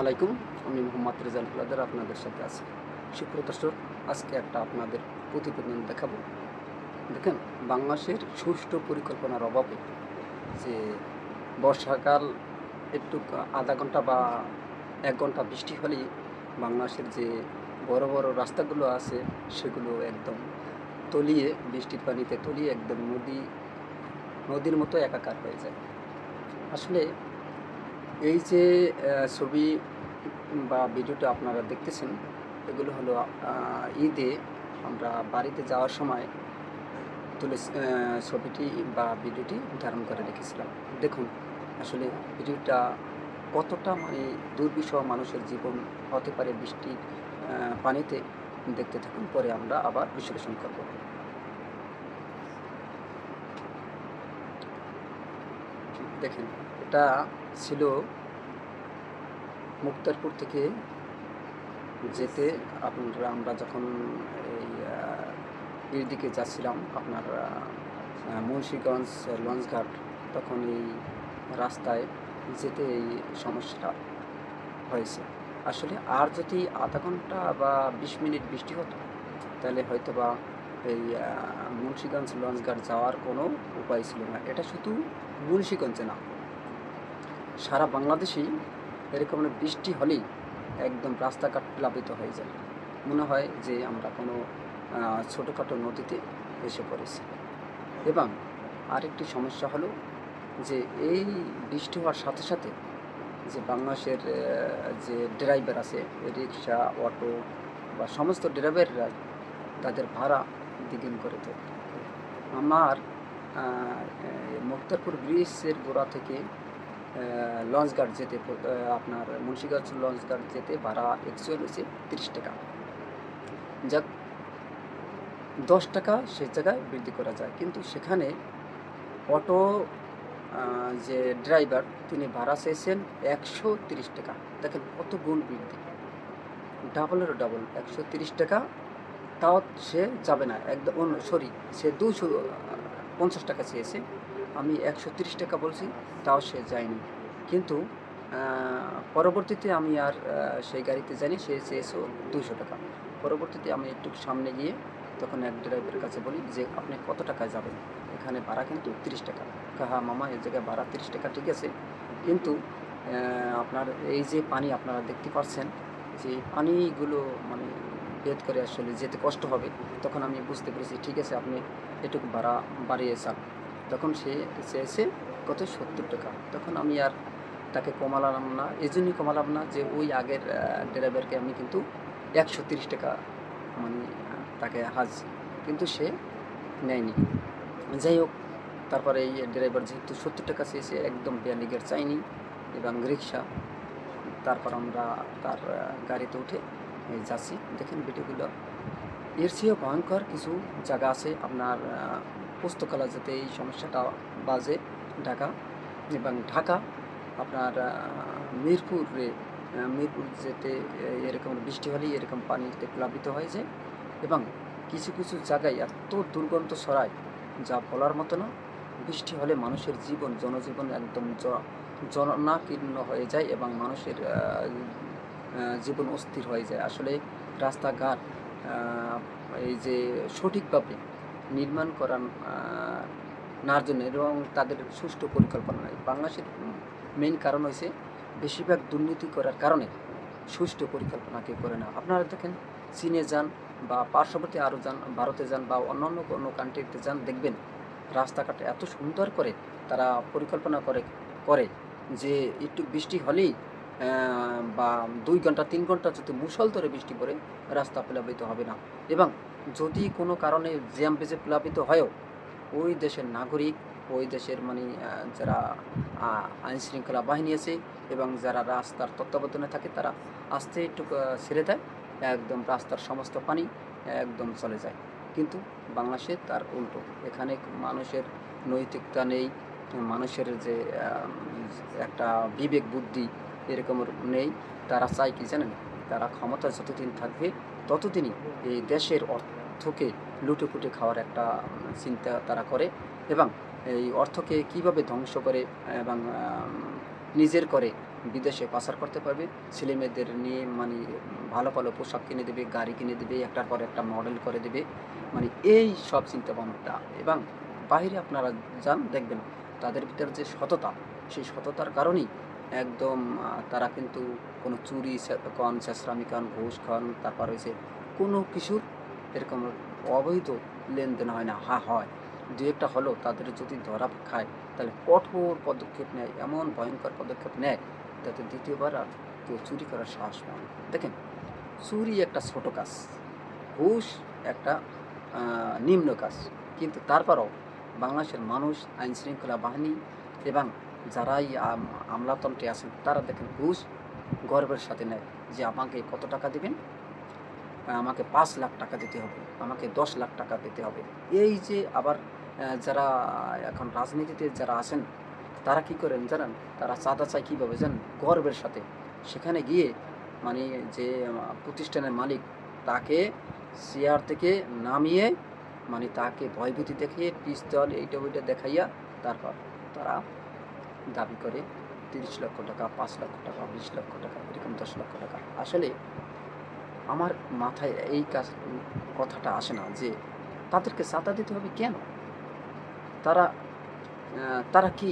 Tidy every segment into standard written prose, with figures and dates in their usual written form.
আলাইকুম, আমি মোহাম্মদ রেজাল ব্রাদার আপনাদের সাথে আছি। সুপ্রিয় দর্শক, আজকে একটা আপনাদের প্রতিবেদন দেখাবো। দেখেন, বাংলাদেশের সুষ্ঠু পরিকল্পনার অভাবে যে বর্ষাকাল একটু আধা ঘন্টা বা ১ ঘন্টা বৃষ্টি হলেই বাংলাদেশের যে বড় বড় রাস্তাগুলো আছে সেগুলো একদম তলিয়ে, বৃষ্টির পানিতে তলিয়ে একদম নদীর মতো একাকার হয়ে যায়। আসলে এই যে ছবি বা ভিডিওটা আপনারা দেখতেছেন, এগুলো হলো ঈদে আমরা বাড়িতে যাওয়ার সময় তুলে ছবিটি বা ভিডিওটি ধারণ করে রেখেছিলাম। দেখুন, আসলে ভিডিওটা কতটা দুর্বিষহ মানুষের জীবন হতে পারে বৃষ্টির পানিতে। দেখতে থাকুন, পরে আমরা আবার বিশ্লেষণ করব। দেখেন, এটা ছিল মুক্তারপুর থেকে যেতে আমরা যখন এই এর দিকে যাচ্ছিলাম, আপনার মুন্সিগঞ্জ লঞ্চঘাট, তখন এই রাস্তায় যেতে এই সমস্যাটা হয়েছে। আসলে আর যদি আধা ঘন্টা বা ২০ মিনিট বৃষ্টি হতো, তাহলে হয়তো বা এই মুন্সিগঞ্জ লঞ্চঘাট যাওয়ার কোনো উপায় ছিল না। এটা শুধু মুন্সিগঞ্জে না, সারা বাংলাদেশেই এরকম বৃষ্টি হলেই একদম রাস্তাঘাট প্লাবিত হয়ে যায়। মনে হয় যে আমরা কোনো ছোটোখাটো নদীতে এসে পড়েছি। এবং আরেকটি সমস্যা হলো যে এই বৃষ্টি হওয়ার সাথে সাথে যে বাংলাদেশের যে ড্রাইভার আছে, রিক্সা, অটো বা সমস্ত ড্রাইভাররা তাদের ভাড়া দ্বিগুণ করে দেয়। আমার মুক্তারপুর ব্রিজের গোড়া থেকে লঞ্চঘাট যেতে আপনার মুন্সিগঞ্জ লঞ্চঘাট যেতে ভাড়া অ্যাকচুয়াল হচ্ছে ৩০ টাকা। যাক, ১০ টাকা সে জায়গায় বৃদ্ধি করা যায়, কিন্তু সেখানে অটো যে ড্রাইভার তিনি ভাড়া চেয়েছেন ১৩০ টাকা। দেখেন কত গুণ বৃদ্ধি, ডাবলেরও ডাবল, ১৩০ টাকা। তাও সে যাবে না, একদম সরি, সে ২৫০ টাকা চেয়েছে, আমি ১৩০ টাকা বলছি, তাও সে যায়নি। কিন্তু পরবর্তীতে আমি আর সেই গাড়িতে যাইনি, সে চেয়েছে ২০০ টাকা। পরবর্তীতে আমি একটু সামনে গিয়ে তখন এক ড্রাইভারের কাছে বলি যে, আপনি কত টাকায় যাবেন? এখানে ভাড়া কিন্তু ৩০ টাকা। হ্যাঁ মামা, এই জায়গায় ভাড়া ৩০ টাকা ঠিক আছে, কিন্তু আপনার এই যে পানি আপনারা দেখতে পাচ্ছেন, যে পানিগুলো মানে ভেদ করে আসলে যেতে কষ্ট হবে। তখন আমি বুঝতে পেরেছি, ঠিক আছে, আপনি এটুকু ভাড়া বাড়িয়ে চান। তখন সে চেয়েছে কত, ৭০ টাকা। তখন আমি আর তাকে কমালাম না, এজন্যই কমালাম না যে ওই আগের ড্রাইভারকে আমি কিন্তু ১৩০ টাকা মানে তাকে কিন্তু সে নেয়নি। যাই হোক, তারপরে এই ড্রাইভার যেহেতু ৭০ টাকা চেয়েছে, একদম বেয়ালিগের চাইনি এবং রিক্সা, তারপর আমরা তার গাড়িতে উঠে যাচ্ছি। দেখেন ভিডিওগুলো, এর চেয়েও ভয়ঙ্কর কিছু জায়গা আছে আপনার পোস্তকলা যেতে এই সমস্যাটা বাজে। ঢাকা এবং ঢাকা আপনার মিরপুর যেতে এরকম বৃষ্টি হলেই এরকম পানিতে প্লাবিত হয়ে যায় এবং কিছু কিছু জায়গায় এত দুর্গন্ধ ছড়ায় যা বলার মতো না। বৃষ্টি হলে মানুষের জনজীবন একদম জনাকীর্ণ হয়ে যায় এবং মানুষের জীবন অস্থির হয়ে যায়। আসলে রাস্তাঘাট এই যে সঠিকভাবে নির্মাণ করা নার জন্য এবং তাদের সুষ্ঠু পরিকল্পনা নেই। বাংলাদেশের মেইন কারণ হয়েছে বেশিরভাগ দুর্নীতি করার কারণে সুষ্ঠু পরিকল্পনা কেউ করে না। আপনারা দেখেন, চীনে যান বা পার্শ্ববর্তী আরও যান, ভারতে যান বা অন্যান্য কোনো কান্ট্রিতে যান, দেখবেন রাস্তাঘাট এত সুন্দর করে তারা পরিকল্পনা করে যে একটু বৃষ্টি হলেই বা ২ ঘন্টা ৩ ঘন্টা যদি মুষলধারে বৃষ্টি পড়ে, রাস্তা প্লাবিত হবে না। এবং যদি কোনো কারণে জ্যাম পেজে প্লাবিত হয়ও, ওই দেশের নাগরিক, ওই দেশের যারা আইনশৃঙ্খলা বাহিনী আছে এবং যারা রাস্তার তত্ত্বাবধানে থাকে, তারা আস্তে একটু ছেড়ে দেয়, একদম রাস্তার সমস্ত পানি একদম চলে যায়। কিন্তু বাংলাদেশে তার উল্টো, এখানে মানুষের নৈতিকতা নেই, মানুষের যে একটা বিবেক বুদ্ধি এরকম নেই। তারা চায় কি জানেন? তারা ক্ষমতা যতদিন থাকবে ততদিনই এই দেশের অর্থকে লুটেপুটে খাওয়ার একটা চিন্তা তারা করে এবং এই অর্থকে কিভাবে ধ্বংস করে এবং নিজের করে বিদেশে পাচার করতে পারবে, ছেলেমেয়েদের নিয়ে মানে ভালো ভালো পোশাক কিনে দেবে, গাড়ি কিনে দেবে, একটার পর একটা মডেল করে দেবে, মানে এই সব চিন্তাভাবনাটা। এবং বাইরে আপনারা যান দেখবেন তাদের ভিতরে যে সততা, সেই সততার কারণেই একদম তারা কিন্তু কোনো চুরি কন, চেঁচড়ামি কন, ঘুষ খান, তারপর হয়েছে কোনো কিছুর এরকম অবৈধ লেনদেন হয় না। হ্যাঁ হয়, দু একটা হলেও তাদের যদি ধরা খায় তাহলে কঠোর পদক্ষেপ নেয়, এমন ভয়ঙ্কর পদক্ষেপ নেয় যাতে দ্বিতীয়বার আর কেউ চুরি করার সাহস পায় না। দেখেন, চুরি একটা ছোট কাজ, ঘুষ একটা নিম্ন কাজ, কিন্তু তারপরও বাংলাদেশের মানুষ, আইন শৃঙ্খলা বাহিনী এবং যারাই আমলাতন্ত্রে আছেন তারা দেখেন ঘুষ গর্বের সাথে নেয়, যে আমাকে কত টাকা দিবেন, আমাকে 5 লাখ টাকা দিতে হবে, আমাকে 10 লাখ টাকা দিতে হবে। এই যে আবার যারা এখন রাজনীতিতে যারা আছেন তারা কি করেন জানেন, তারা চাঁদা চায় কীভাবে জানেন, গর্বের সাথে। সেখানে গিয়ে মানে যে প্রতিষ্ঠানের মালিক তাকে চেয়ার থেকে নামিয়ে মানে তাকে ভয়ভীতি দেখিয়ে পিস্তল এইটা ওইটা দেখাইয়া তারপর তারা দাবি করে 30 লক্ষ টাকা, 5 লক্ষ টাকা, 20 লক্ষ টাকা, এরকম 10 লক্ষ টাকা। আসলে আমার মাথায় এই কথাটা আসে না যে তাদেরকে চাঁদা দিতে হবে কেন? তারা তারা কি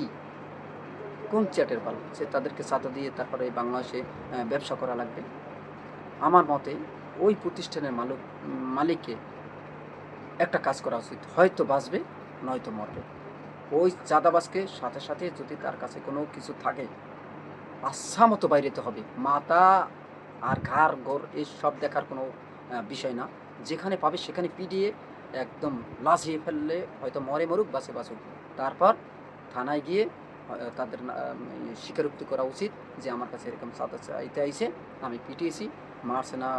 কোন চ্যাটের বাল যে তাদেরকে চাঁদা দিয়ে তারপরে এই বাংলাদেশে ব্যবসা করা লাগবে? আমার মতে ওই প্রতিষ্ঠানের মালিককে একটা কাজ করা উচিত, হয়তো বাঁচবে নয়তো মরবে। ওই চাঁদাবাজকে সাথে সাথে যদি তার কাছে কোনো কিছু থাকে আচ্ছা মতো বাইরেতে হবে, মাথা আর ঘাড় গোর এসব দেখার কোনো বিষয় না। যেখানে পাবে সেখানে পিটিয়ে একদম লাচিয়ে ফেললে হয়তো মরে মরুক, বাঁচে বাঁচুক। তারপর থানায় গিয়ে তাদের স্বীকারোক্তি করা উচিত যে আমার কাছে এরকম চাঁদা চাইতে আইছে, আমি পিটিয়েছি, মারছে না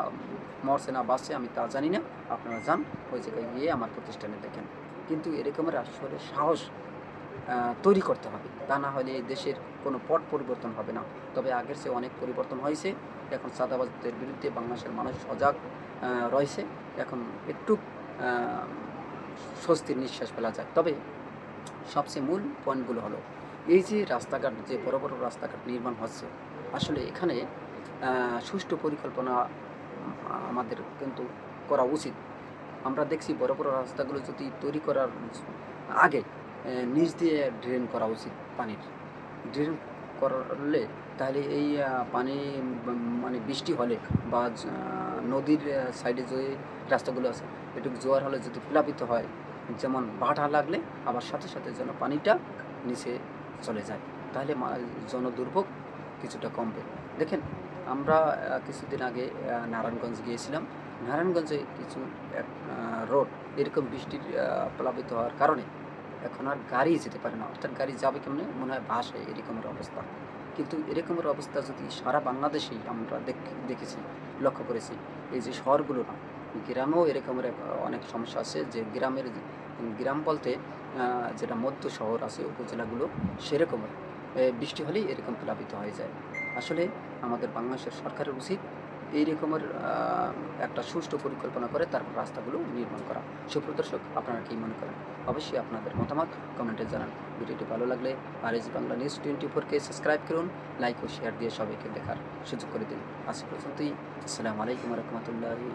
মরছে না বাঁচছে আমি তা জানি না, আপনারা যান ওই জায়গায় গিয়ে আমার প্রতিষ্ঠানে দেখেন। কিন্তু এরকমের আসলে সাহস তৈরি করতে হবে, তা না হলে এই দেশের কোনো পট পরিবর্তন হবে না। তবে আগের চেয়ে অনেক পরিবর্তন হয়েছে, এখন চাঁদাবাজদের বিরুদ্ধে বাংলাদেশের মানুষ সজাগ রয়েছে, এখন একটু স্বস্তির নিঃশ্বাস ফেলা যায়। তবে সবচেয়ে মূল পয়েন্টগুলো হলো এই যে রাস্তাঘাট, যে বড় বড় রাস্তাঘাট নির্মাণ হচ্ছে, আসলে এখানে সুষ্ঠু পরিকল্পনা আমাদের কিন্তু করা উচিত। আমরা দেখছি বড় বড় রাস্তাগুলো যদি তৈরি করার আগে নিচ দিয়ে ড্রেন করা উচিত, পানির ড্রেন করলে তাহলে এই পানি মানে বৃষ্টি হলে বা নদীর সাইডে যে রাস্তাগুলো আছে এটুকু জোয়ার হলে যদি প্লাবিত হয়, যেমন বাধা লাগলে আবার সাথে সাথে যেন পানিটা নিচে চলে যায়, তাহলে জনদুর্ভোগ কিছুটা কমবে। দেখেন, আমরা কিছুদিন আগে নারায়ণগঞ্জ গিয়েছিলাম। নারায়ণগঞ্জে কিছু রোড এরকম বৃষ্টির প্লাবিত হওয়ার কারণে এখন আর গাড়ি যেতে পারে না, অর্থাৎ গাড়ি যাবে কেমনে, মনে হয় ভাসে, এরকমের অবস্থা। কিন্তু এরকমের অবস্থা যদি সারা বাংলাদেশেই আমরা দেখেছি, লক্ষ্য করেছি, এই যে শহরগুলো না, গ্রামেও এরকমের অনেক সমস্যা আছে, যে গ্রাম বলতে যেটা মধ্য শহর আছে উপজেলাগুলো, সেরকমের বৃষ্টি হলেই এরকম প্লাবিত হয়ে যায়। আসলে আমাদের বাংলাদেশের সরকারের উচিত এই রকমের একটা সুষ্ঠু পরিকল্পনা করে তারপর রাস্তাগুলো নির্মাণ করা। সুপ্রদর্শক, আপনারা কী মনে করেন? অবশ্যই আপনাদের মতামত কমেন্টে জানান। ভিডিওটি ভালো লাগলে RSG বাংলা নিউজ 24-কে সাবস্ক্রাইব করুন, লাইক ও শেয়ার দিয়ে সবাইকে দেখার সুযোগ করে দিন। আজ পর্যন্তই। আসসালামু আলাইকুম রহমতুল্লাহি।